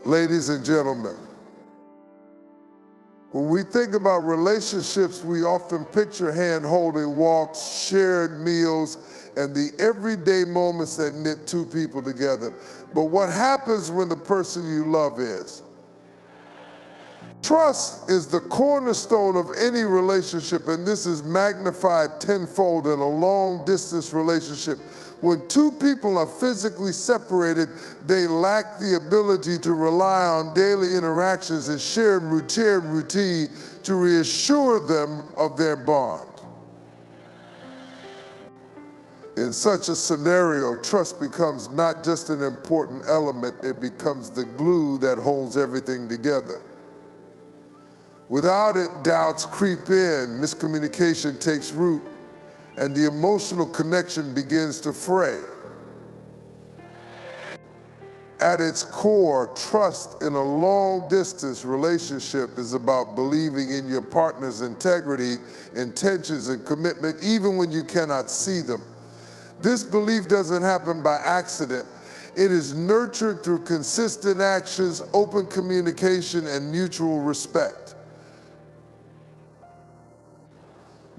Ladies and gentlemen, when we think about relationships, we often picture hand-holding walks, shared meals, and the everyday moments that knit two people together. But what happens when the person you love is? Trust is the cornerstone of any relationship, and this is magnified tenfold in a long-distance relationship. When two people are physically separated, they lack the ability to rely on daily interactions and shared routine to reassure them of their bond. In such a scenario, trust becomes not just an important element, it becomes the glue that holds everything together. Without it, doubts creep in, miscommunication takes root, and the emotional connection begins to fray. At its core, trust in a long-distance relationship is about believing in your partner's integrity, intentions, and commitment, even when you cannot see them. This belief doesn't happen by accident. It is nurtured through consistent actions, open communication, and mutual respect.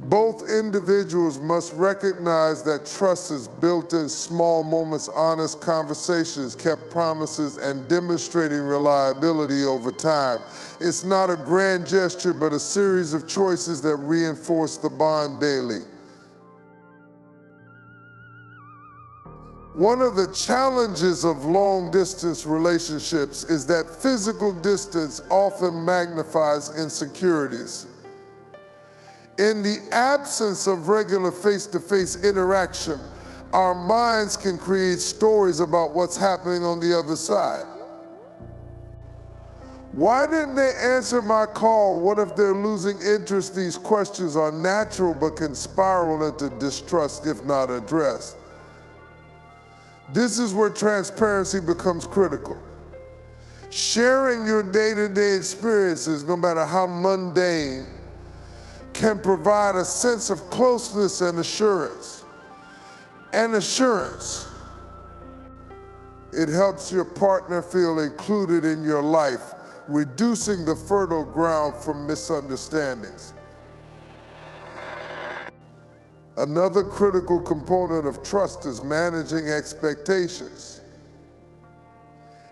Both individuals must recognize that trust is built in small moments, honest conversations, kept promises, and demonstrating reliability over time. It's not a grand gesture, but a series of choices that reinforce the bond daily. One of the challenges of long-distance relationships is that physical distance often magnifies insecurities. In the absence of regular face-to-face interaction, our minds can create stories about what's happening on the other side. Why didn't they answer my call? What if they're losing interest? These questions are natural but can spiral into distrust if not addressed. This is where transparency becomes critical. Sharing your day-to-day experiences, no matter how mundane, can provide a sense of closeness and assurance. It helps your partner feel included in your life, reducing the fertile ground for misunderstandings. Another critical component of trust is managing expectations.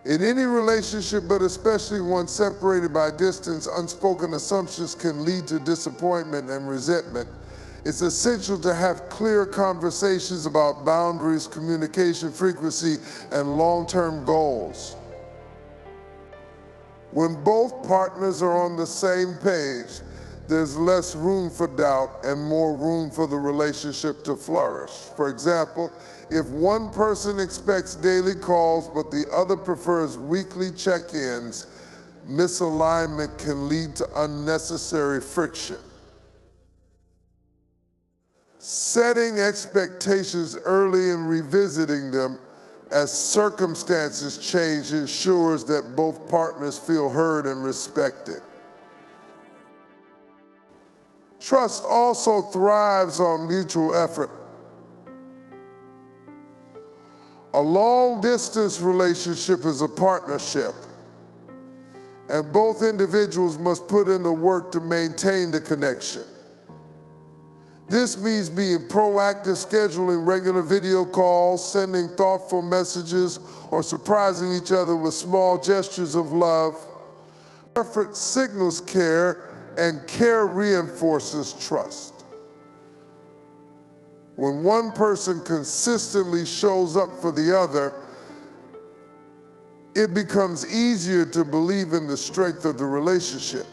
In any relationship, but especially one separated by distance, unspoken assumptions can lead to disappointment and resentment. It's essential to have clear conversations about boundaries, communication frequency, and long-term goals. When both partners are on the same page, there's less room for doubt and more room for the relationship to flourish. For example, if one person expects daily calls but the other prefers weekly check-ins, misalignment can lead to unnecessary friction. Setting expectations early and revisiting them as circumstances change ensures that both partners feel heard and respected. Trust also thrives on mutual effort. A long-distance relationship is a partnership, and both individuals must put in the work to maintain the connection. This means being proactive, scheduling regular video calls, sending thoughtful messages, or surprising each other with small gestures of love. Effort signals care, and care reinforces trust. When one person consistently shows up for the other, it becomes easier to believe in the strength of the relationship.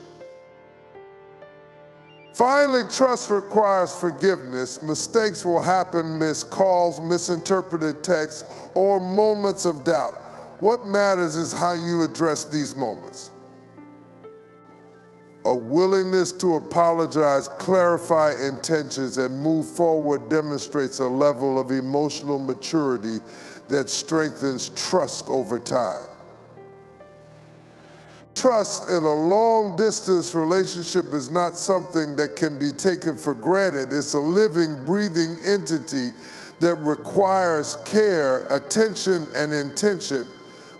Finally, trust requires forgiveness. Mistakes will happen, missed calls, misinterpreted texts, or moments of doubt. What matters is how you address these moments. A willingness to apologize, clarify intentions, and move forward demonstrates a level of emotional maturity that strengthens trust over time. Trust in a long-distance relationship is not something that can be taken for granted. It's a living, breathing entity that requires care, attention, and intention.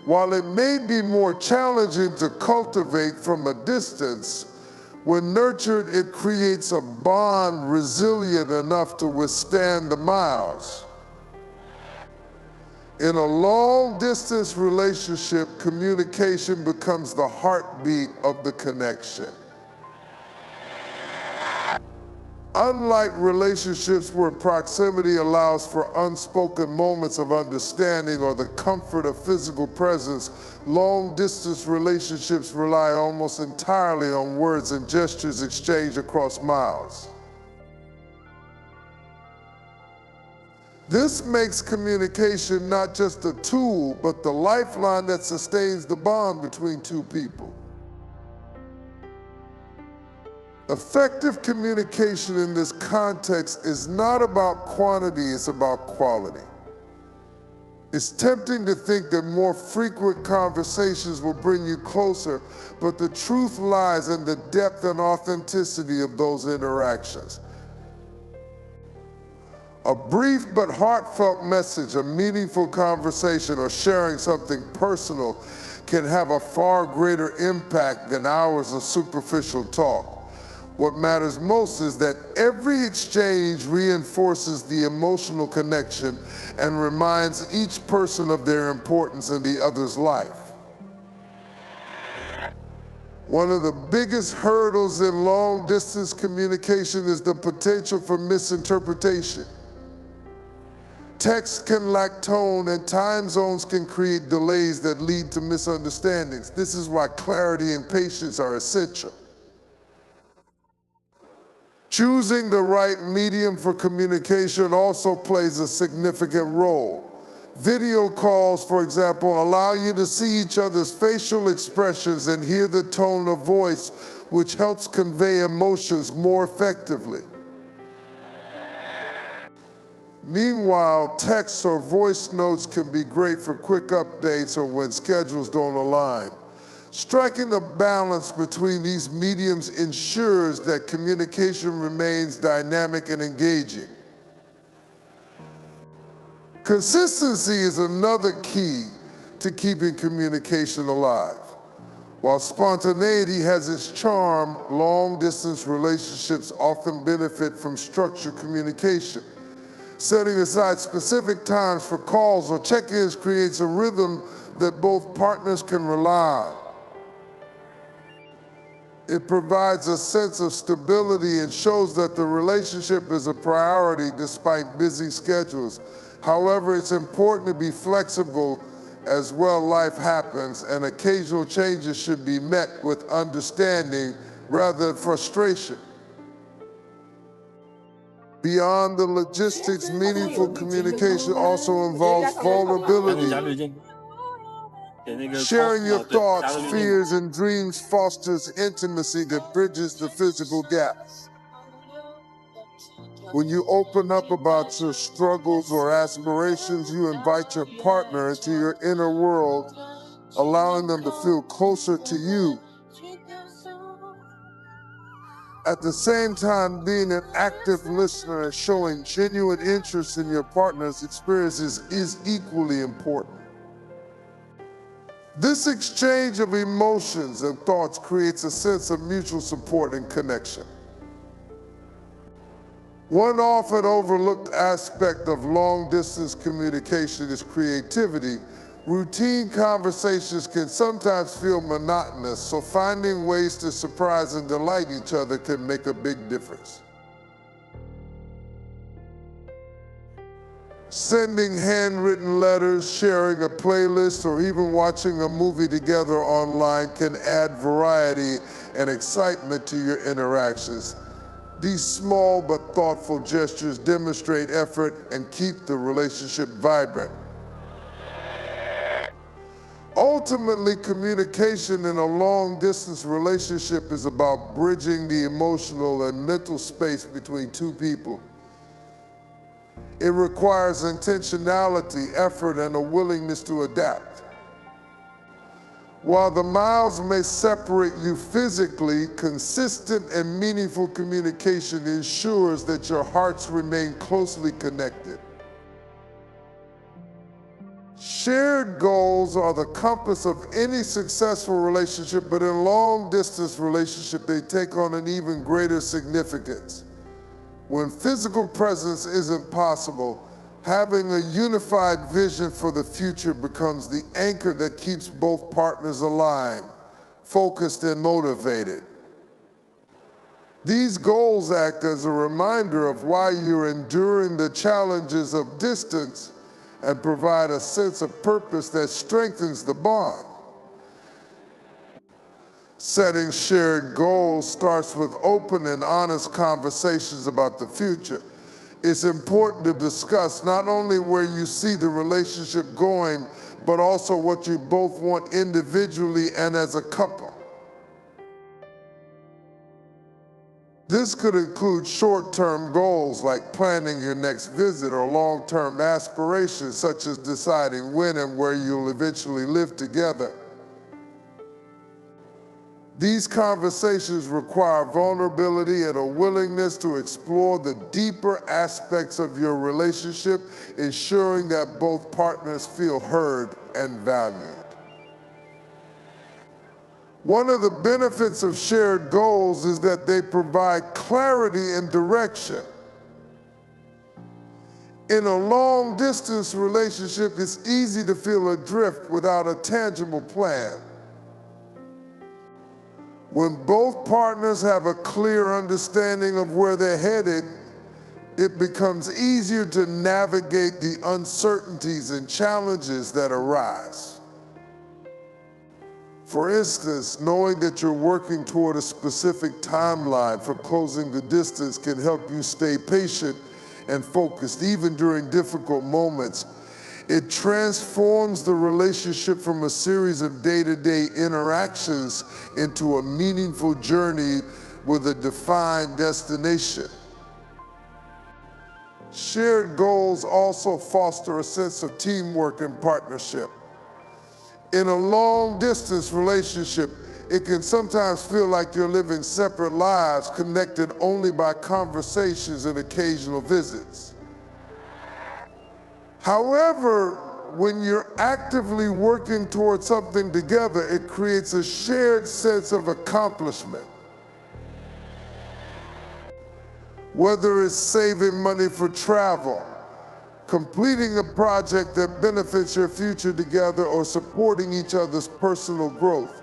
While it may be more challenging to cultivate from a distance, when nurtured, it creates a bond resilient enough to withstand the miles. In a long-distance relationship, communication becomes the heartbeat of the connection. Unlike relationships where proximity allows for unspoken moments of understanding or the comfort of physical presence, long-distance relationships rely almost entirely on words and gestures exchanged across miles. This makes communication not just a tool, but the lifeline that sustains the bond between two people. Effective communication in this context is not about quantity, it's about quality. It's tempting to think that more frequent conversations will bring you closer, but the truth lies in the depth and authenticity of those interactions. A brief but heartfelt message, a meaningful conversation, or sharing something personal can have a far greater impact than hours of superficial talk. What matters most is that every exchange reinforces the emotional connection and reminds each person of their importance in the other's life. One of the biggest hurdles in long-distance communication is the potential for misinterpretation. Text can lack tone, and time zones can create delays that lead to misunderstandings. This is why clarity and patience are essential. Choosing the right medium for communication also plays a significant role. Video calls, for example, allow you to see each other's facial expressions and hear the tone of voice, which helps convey emotions more effectively. Meanwhile, texts or voice notes can be great for quick updates or when schedules don't align. Striking a balance between these mediums ensures that communication remains dynamic and engaging. Consistency is another key to keeping communication alive. While spontaneity has its charm, long-distance relationships often benefit from structured communication. Setting aside specific times for calls or check-ins creates a rhythm that both partners can rely on. It provides a sense of stability and shows that the relationship is a priority despite busy schedules. However, it's important to be flexible as well. Life happens, and occasional changes should be met with understanding rather than frustration. Beyond the logistics, meaningful communication also involves vulnerability. Sharing your thoughts, fears, and dreams fosters intimacy that bridges the physical gap. When you open up about your struggles or aspirations, you invite your partner into your inner world, allowing them to feel closer to you. At the same time, being an active listener and showing genuine interest in your partner's experiences is equally important. This exchange of emotions and thoughts creates a sense of mutual support and connection. One often overlooked aspect of long-distance communication is creativity. Routine conversations can sometimes feel monotonous, so finding ways to surprise and delight each other can make a big difference. Sending handwritten letters, sharing a playlist, or even watching a movie together online can add variety and excitement to your interactions. These small but thoughtful gestures demonstrate effort and keep the relationship vibrant. Ultimately, communication in a long-distance relationship is about bridging the emotional and mental space between two people. It requires intentionality, effort, and a willingness to adapt. While the miles may separate you physically, consistent and meaningful communication ensures that your hearts remain closely connected. Shared goals are the compass of any successful relationship, but in a long-distance relationship, they take on an even greater significance. When physical presence isn't possible, having a unified vision for the future becomes the anchor that keeps both partners aligned, focused, and motivated. These goals act as a reminder of why you're enduring the challenges of distance and provide a sense of purpose that strengthens the bond. Setting shared goals starts with open and honest conversations about the future. It's important to discuss not only where you see the relationship going, but also what you both want individually and as a couple. This could include short-term goals like planning your next visit, or long-term aspirations such as deciding when and where you'll eventually live together. These conversations require vulnerability and a willingness to explore the deeper aspects of your relationship, ensuring that both partners feel heard and valued. One of the benefits of shared goals is that they provide clarity and direction. In a long-distance relationship, it's easy to feel adrift without a tangible plan. When both partners have a clear understanding of where they're headed, it becomes easier to navigate the uncertainties and challenges that arise. For instance, knowing that you're working toward a specific timeline for closing the distance can help you stay patient and focused even during difficult moments. It transforms the relationship from a series of day-to-day interactions into a meaningful journey with a defined destination. Shared goals also foster a sense of teamwork and partnership. In a long-distance relationship, it can sometimes feel like you're living separate lives connected only by conversations and occasional visits. However, when you're actively working towards something together, it creates a shared sense of accomplishment. Whether it's saving money for travel, completing a project that benefits your future together, or supporting each other's personal growth,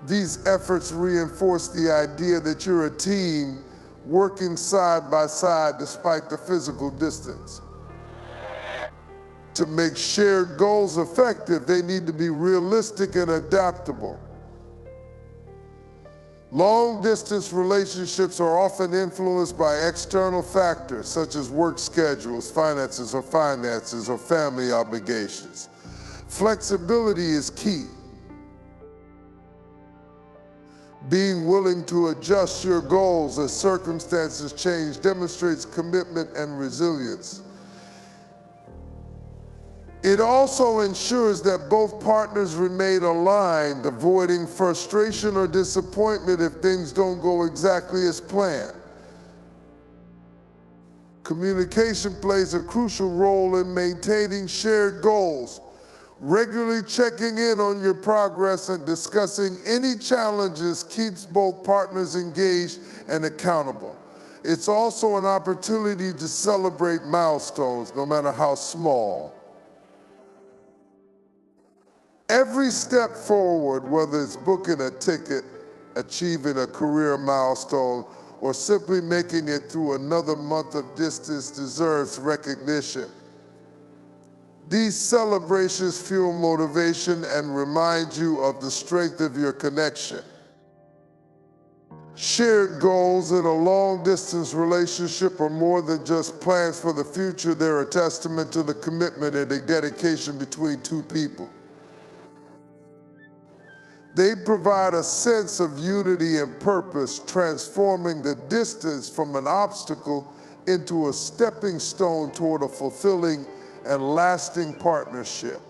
these efforts reinforce the idea that you're a team working side by side despite the physical distance. To make shared goals effective, they need to be realistic and adaptable. Long-distance relationships are often influenced by external factors such as work schedules, finances, or family obligations. Flexibility is key. Being willing to adjust your goals as circumstances change demonstrates commitment and resilience. It also ensures that both partners remain aligned, avoiding frustration or disappointment if things don't go exactly as planned. Communication plays a crucial role in maintaining shared goals. Regularly checking in on your progress and discussing any challenges keeps both partners engaged and accountable. It's also an opportunity to celebrate milestones, no matter how small. Every step forward, whether it's booking a ticket, achieving a career milestone, or simply making it through another month of distance, deserves recognition. These celebrations fuel motivation and remind you of the strength of your connection. Shared goals in a long-distance relationship are more than just plans for the future. They're a testament to the commitment and the dedication between two people. They provide a sense of unity and purpose, transforming the distance from an obstacle into a stepping stone toward a fulfilling and lasting partnership.